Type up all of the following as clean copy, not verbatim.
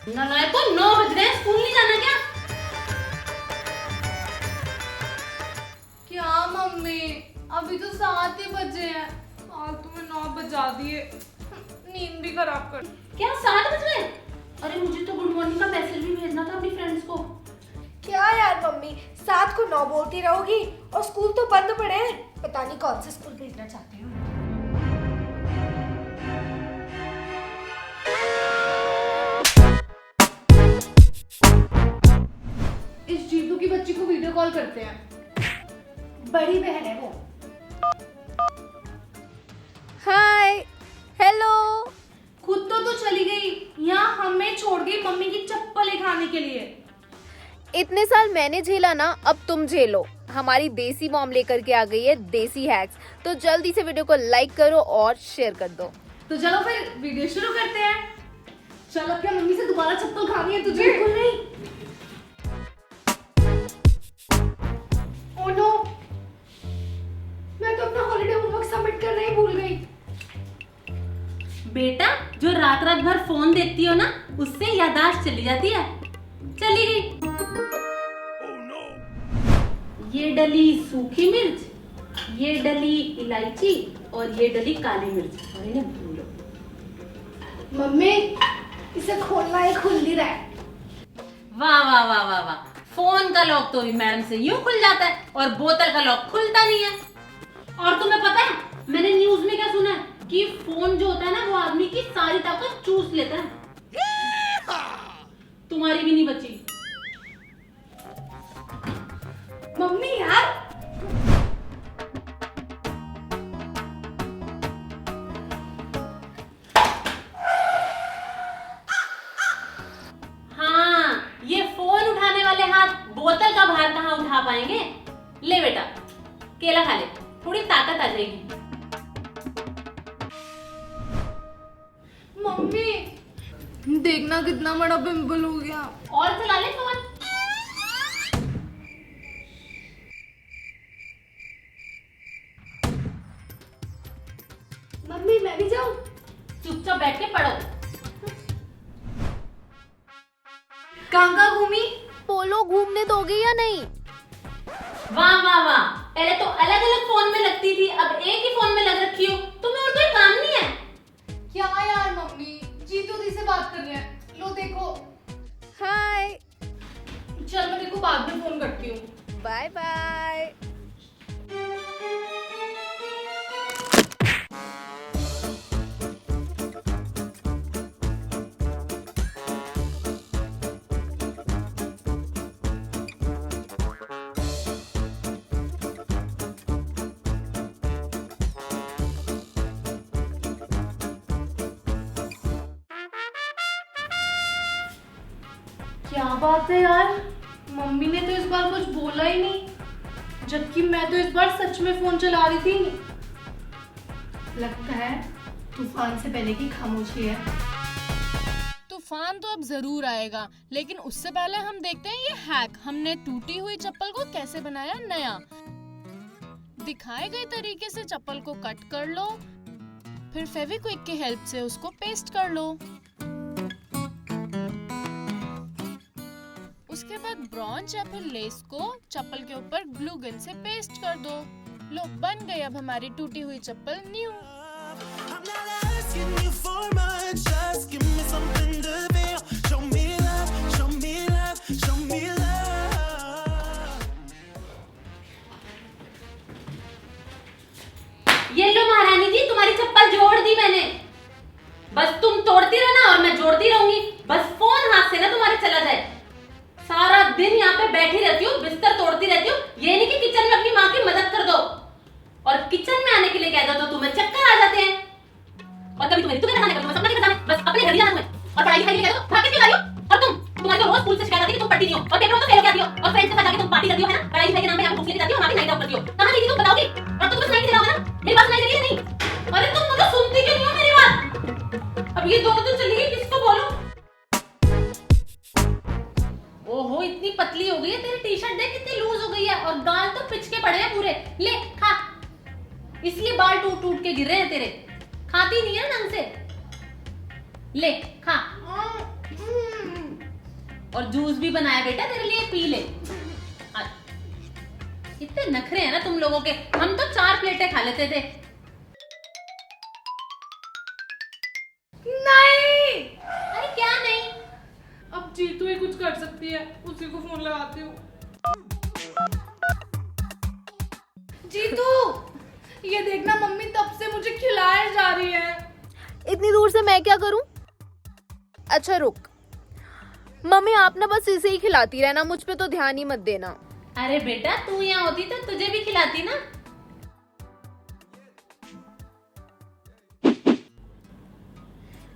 नालायक को 9 बज रहे हैं, स्कूल नहीं जाना क्या? क्या मम्मी, अभी तो 7 ही बजे हैं, फालतू में 9 बजा दिए, नींद भी खराब कर। क्या 7 बज गए? अरे मुझे तो गुड मॉर्निंग का मैसेज भी भेजना था अपनी फ्रेंड्स को। क्या यार मम्मी, 7 को 9 बोलती रहोगी और स्कूल तो बंद पड़े हैं। पता नहीं कौन से स्कूल भेजना चाहती हूँ। इस जीतू की बच्ची को वीडियो कॉल करते हैं, बड़ी बहन है वो। हाय, हेलो। खुद तो चली गई, यहाँ हमें छोड़ गई मम्मी की चप्पलें खाने के लिए। इतने साल मैंने झेला ना, अब तुम झेलो। हमारी देसी मॉम लेकर के आ गई है देसी हैक्स। तो जल्दी से वीडियो को लाइक करो और शेयर कर दो। तो चलो फिर वीडियो शुरू करते हैं। चलो, क्या मम्मी से दोबारा चप्पल खानी है तुझे? बिल्कुल नहीं। ओह नो, मैं तो अपना हॉलिडे होमवर्क सबमिट करना ही भूल गई। बेटा, जो रात रात भर फोन देखती हो ना, उससे याददाश्त चली जाती है। चली गई। ये डली सूखी मिर्च, ये डली इलायची और ये डली काली मिर्च। और इन्हें भूलो। मम्मी, इसे खोलना ही खुल नहीं रहा है। वाह वाह वाह वाह वाह, फोन का लॉक तो मैडम से यूं खुल जाता है और बोतल का लॉक खुलता नहीं है। और तुम्हें पता है, मैंने न्यूज में क्या सुना है कि फोन जो होता है ना, वो आदमी की सारी ताकत चूस लेता है। तुम्हारी भी नहीं बची। मम्मी यार, हाँ, ये फोन उठाने वाले हाथ बोतल का भार कहाँ उठा पाएंगे। ले बेटा, केला खा ले, थोड़ी ताकत आ जाएगी। मम्मी देखना कितना बड़ा पिंपल हो गया। और चला ले फोन। मम्मी मैं भी जाऊं? चुपचाप बैठ के पढ़ो। कहाँ घूमी? पोलो घूमने दोगे या नहीं? वाह वाह वाह, पहले तो अलग अलग फोन में लगती थी, अब एक ही फोन में लग रखी हो। तुम्हें और कोई काम नहीं है? क्या यार मम्मी, जीतू दी से बात कर रहे हैं। लो देखो। हाय, चल मैं देखो बाद में फोन करती हूँ। Bye bye. क्या बात है यार, मम्मी ने तो इस बार कुछ बोला ही नहीं, जबकि मैं तो इस बार सच में फोन चला रही थी। लगता है तूफान से पहले की खामोशी है। तूफान तो अब जरूर आएगा, लेकिन उससे पहले हम देखते हैं ये हैक। हमने टूटी हुई चप्पल को कैसे बनाया नया। दिखाए गए तरीके से चप्पल को कट कर लो, फिर फेविक्विक की हेल्प से उसको पेस्ट कर लो। उसके बाद ब्रॉन्च या फिर लेस को चप्पल के ऊपर ग्लू गन से पेस्ट कर दो। लो, बन गई अब हमारी टूटी हुई चप्पल न्यू। ये लो महारानी जी, तुम्हारी चप्पल जोड़ दी मैंने। बस तुम तोड़ती रहना और मैं जोड़ती रहूंगी। बस फोन हाथ से ना तुम्हारे चला जाए। सारा दिन यहाँ पे बैठी रहती हूँ, बिस्तर तोड़ती रहती हूँ। ये नहीं कि किचन में अपनी माँ की मदद कर दो। और किचन में आने के लिए कह दो तो तुम्हें चक्कर आ जाते हैं। और कभी तुम्हें खाने का सपना नहीं बताना, बस अपने घर ही जाना तुम्हें। और पढ़ाई लिखाई के लिए कह दो, भाग के क्यों जा रही हो? और तुम्हारी तो रोज स्कूल से शिकायत आती है कि तुम पढ़ती नहीं हो और पेपरों में फेल हो जाती हो और फ्रेंड्स के साथ जाके तुम पार्टी करती हो, है ना? पढ़ाई लिखाई के नाम पे यहाँ पे बुक्स लेके जाती हो, वहाँ पे नाइट आउट करती हो। कहाँ गई थी तुम, बताओगी? और तुम तो सुनाई नहीं दे रहा होगा ना? मेरी बात सुनाई दे रही है नहीं? अरे तुम मतलब सुनती क्यों नहीं हो मेरी बात? अब ये दोनों तो चली गई, किसको बोलूं? ओहो, इतनी पतली हो गई है तेरी टी-शर्ट, देख कितनी लूज हो गई है और गाल तो पिच के पड़े हैं पूरे। ले खा, इसलिए बाल टूट टूट के गिर रहे हैं तेरे। खाती नहीं है ढंग से। ले खा। और जूस भी बनाया बेटा तेरे लिए, पी ले। इतने नखरे हैं ना तुम लोगों के, हम तो 4 प्लेटें खा लेते थे। नहीं, अरे क्या नहीं? अब जीतू ही कुछ कर सकती है, उसी को फोन लगाती हूँ। जीतू, ये देखना मम्मी तब से मुझे खिलाए जा रही है। इतनी दूर से मैं क्या करूं? अच्छा रुक, मम्मी आप ना बस इसे ही खिलाती रहना, मुझ पे तो ध्यान ही मत देना। अरे बेटा तू यहाँ होती तो तुझे भी खिलाती ना।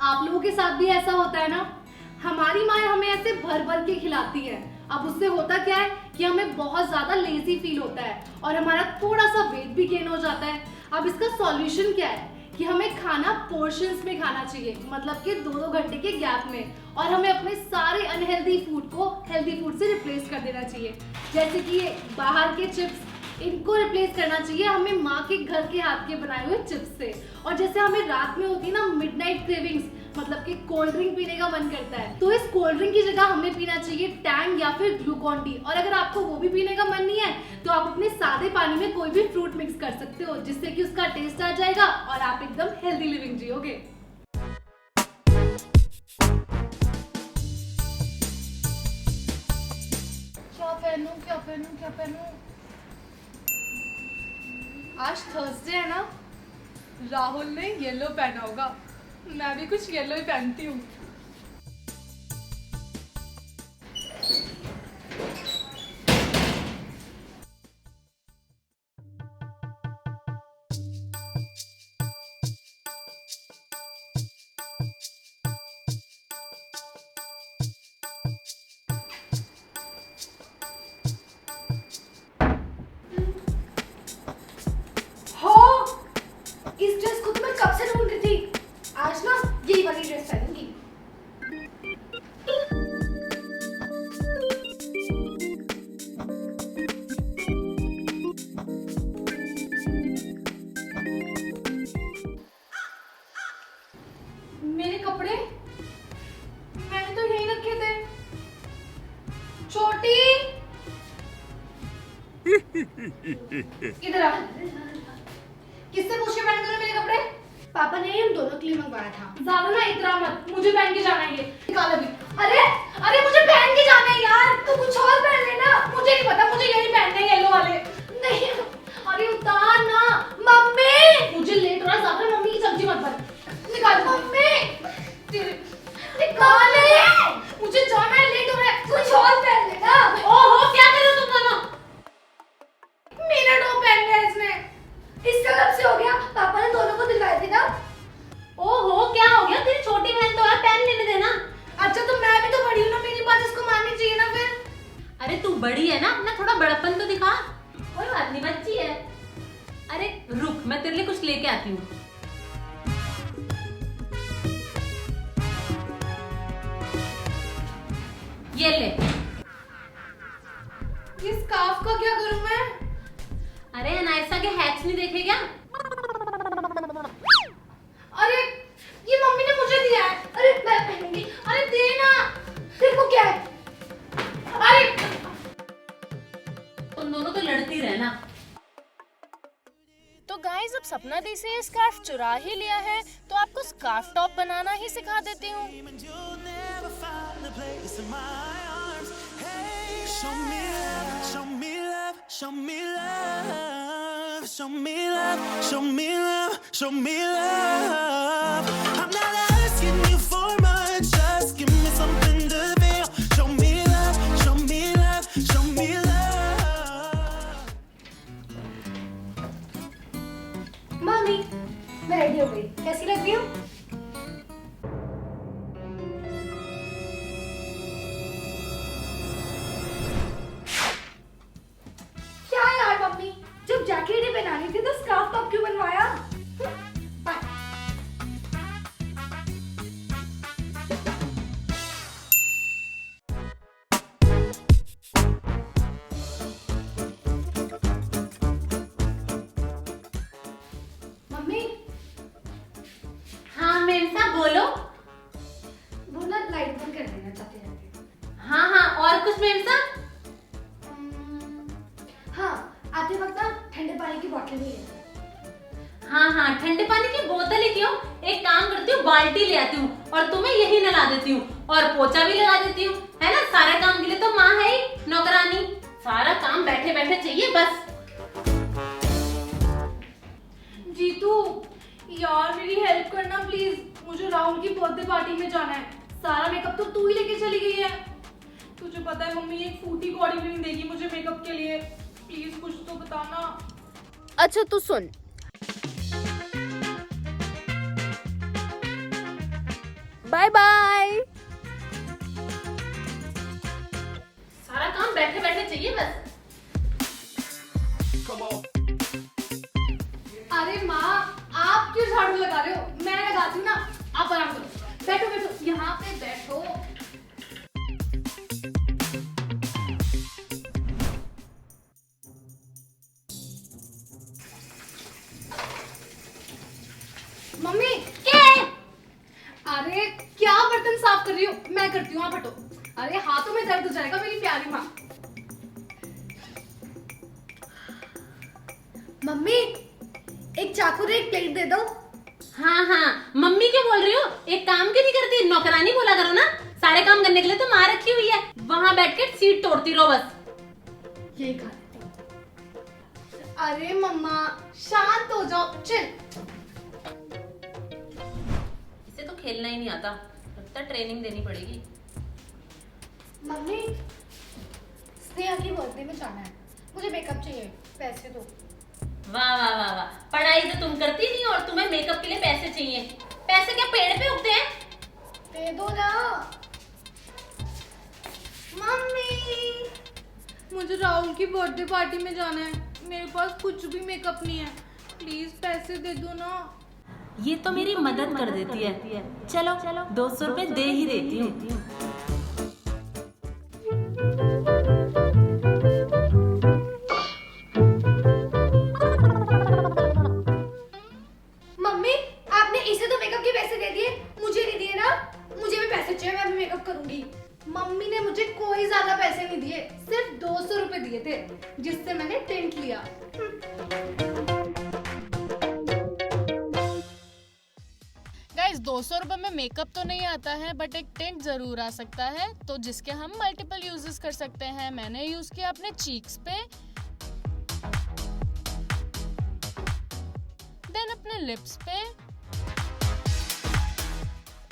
आप लोगों के साथ भी ऐसा होता है ना? हमारी माँ हमें ऐसे भर भर के खिलाती है। अब उससे होता क्या है कि हमें बहुत ज्यादा लेजी फील होता है और हमारा थोड़ा सा वेट भी गेन हो जाता है। अब इसका सॉल्यूशन क्या है कि हमें खाना पोर्शंस में खाना चाहिए, मतलब कि 2-2 घंटे के गैप में, और हमें अपने सारे अनहेल्दी फूड को हेल्दी फूड से रिप्लेस कर देना चाहिए। जैसे कि ये बाहर के चिप्स, इनको रिप्लेस करना चाहिए हमें माँ के घर के हाथ के बनाए हुए चिप्स से। और जैसे हमें रात में होती है ना मिडनाइट क्रेविंग्स, मतलब कि कोल्ड ड्रिंक पीने का मन करता है, तो इस कोल्ड ड्रिंक की जगह हमें पीना चाहिए टैंग या फिर ग्लूकॉन डी। और अगर आपको वो भी पीने का मन नहीं है तो आप अपने सादे पानी में कोई भी फ्रूट मिक्स कर सकते हो, जिससे कि उसका टेस्ट आ जाएगा और आप एकदम हेल्दी लिविंग जियोगे। क्या पहनूं? आज थर्सडे है ना, राहुल ने येलो पहना होगा, मैं भी कुछ येलो ही पहनती हूँ। इस ड्रेस को तो मैं कब से ढूंढ रही थी। आज ना यही वाली ड्रेस पहनूंगी। मेरे कपड़े मैंने तो यहीं रखे थे। छोटी, इधर आ। किससे पूछ के पहन कर मेरे कपड़े? पापा ने हम दोनों के लिए मंगवाया था। ज्यादा ना इतरा मत, मुझे पहन के जाना है ये। निकाल अभी। अरे मुझे पहन के जाना है यार, तू कुछ और पहन लेना। मुझे नहीं पता, मुझे यही पहनने हैं येलो वाले। नहीं, अरे उतार ना। मम्मी, मुझे लेट हो रहा है ज्यादा, मम्मी की सब्जी मत बन। निकाल मम्मी, निकाल। मुझे जाना है, लेट हो रहा है, कुछ और पहन लेना। ओहो क्या कर रहे हो तुम दोनों? मेरा टॉप पहन लिया इसने। इसका कब से हो गया? पापा ने दोनों को दिलवाए थे ना। ओहो क्या हो गया? तेरी छोटी बहन तो है, पहन लेने देना। अच्छा तो मैं भी तो बड़ी हूँ ना, मेरी बात इसको माननी चाहिए ना फिर। अरे तू बड़ी है ना, अपना थोड़ा बड़प्पन तो दिखा। कोई बात नहीं, बच्ची है। अरे रुक, मैं तेरे लिए कुछ लेके आती हूँ। ये ले। ये स्कार्फ का क्या करूँ मैं? अरे अनायसा के हैक्स नहीं देखे क्या? अरे ये मम्मी ने मुझे दिया है। अरे मैं पहनूंगी। अरे देना। तेरे को क्या है? अरे तुम दोनों तो लड़ती रहना। तो गाइस अब सपना दी से ये स्कार्फ चुरा ही लिया है, तो आपको स्कार्फ टॉप बनाना ही सिखा देती हूँ। Show me love, show me love, show me love, show me love, show me love, show me love. I'm not asking you for much, just give me something to feel. Show me love, show me love, show me love. Mummy, मैं ready हो गई। कैसी लग रही हूँ? क्या यार mummy, जब जैकेट ही पहनानी थी तो स्कार्फ टॉप क्यों बनवाया? बाय। मम्मी, हाँ मेम साहब बोलो। वो ना लाइट बंद कर देना चाहते रहते हैं। हाँ ठंडे पानी की बोतल भी ले। हाँ हाँ, ठंडे पानी की बोतल ही क्यों, एक काम करती हूँ, बाल्टी ले आती हूँ और तुम्हें यही नला देती हूँ और पोछा भी लगा देती हूँ, है ना। सारे काम के लिए तो माँ है ही, नौकरानी। सारा काम बैठे बैठे चाहिए बस। जीतू यार मेरी हेल्प करना प्लीज, मुझे राहुल की बर्थडे पार्टी में जाना है। सारा मेकअप तो तू ही लेके चली गई है। तुझे पता है मम्मी एक फूटी कौड़ी भी नहीं देगी मुझे मेकअप के लिए। प्लीज कुछ तो बताना। अच्छा तू सुन, बाय बाय। सारा काम बैठे बैठे चाहिए बस। अरे माँ आप क्यों झाड़ू लगा रहे हो, मैं लगाती हूँ ना। आप आराम करो, बैठो बैठो यहाँ पे बैठो। मम्मी क्या है? अरे क्या बर्तन साफ कर रही हो, मैं करती हूँ, आप हटो। अरे हाथों में दर्द हो जाएगा मेरी प्यारी माँ। मम्मी एक चाकू और एक प्लेट दे दो। हाँ हाँ, मम्मी क्यों बोल रही हो, एक काम क्यों नहीं करती, नौकरानी बोला करो ना। सारे काम करने के लिए तो माँ रखी हुई है, वहां बैठ के सीट तोड़ती रहो बस। ये खा लेती हूँ। अरे मम्मा शांत हो जाओ, चिल। इसे तो खेलना ही नहीं आता, लगता है ट्रेनिंग देनी पड़ेगी। मम्मी स्नेहा की बर्थडे में जाना है, मुझे मेकअप चाहिए, पैसे दो। वाह वाह वाह वाह, पढ़ाई तो तुम करती नहीं और तुम्हें मेकअप के लिए पैसे चाहिए। पैसे क्या पेड़ पे उगते हैं? दे दो ना मम्मी। मुझे राहुल की बर्थडे पार्टी में जाना है, मेरे पास कुछ भी मेकअप नहीं है, प्लीज पैसे दे दो ना। ये तो मेरी मदद कर देती है। चलो 200 रुपए दे ही देती हूँ। मम्मी आपने इसे तो मेकअप के पैसे दे दिए, मुझे नहीं दिए ना। मुझे भी पैसे चाहिए, मैं भी मेकअप करूंगी। मम्मी ने मुझे कोई ज्यादा पैसे नहीं दिए, सिर्फ 200 रुपए दिए थे, जिससे मैंने टेंट लिया। गाइस 200 रुपए में मेकअप तो नहीं आता है, बट एक टिंट जरूर आ सकता है, तो जिसके हम मल्टीपल यूजेस कर सकते हैं। मैंने यूज किया अपने चीक्स पे, देन अपने लिप्स पे,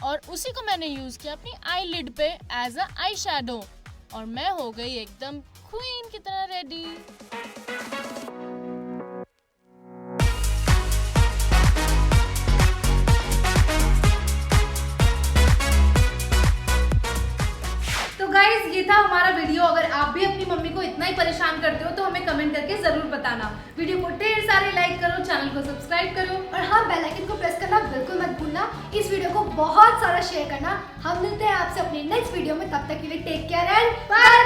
और उसी को मैंने यूज किया अपनी आई लिड पे एज अ आई शैडो, और मैं हो गई एकदम क्वीन की तरह रेडी। तो गाइज ये था हमारा वीडियो। अगर आप भी अपनी मम्मी को इतना ही परेशान करते हो तो हमें कमेंट करके जरूर बताना। वीडियो को ढेर सारे लाइक करो, चैनल को सब्सक्राइब करो और हाँ बेल आइकन को प्रेस करना बिल्कुल मत भूलना। इस वीडियो को बहुत सारा शेयर करना। हम मिलते हैं आपसे अपनी नेक्स्ट वीडियो में, तब तक के लिए टेक केयर एंड बाय।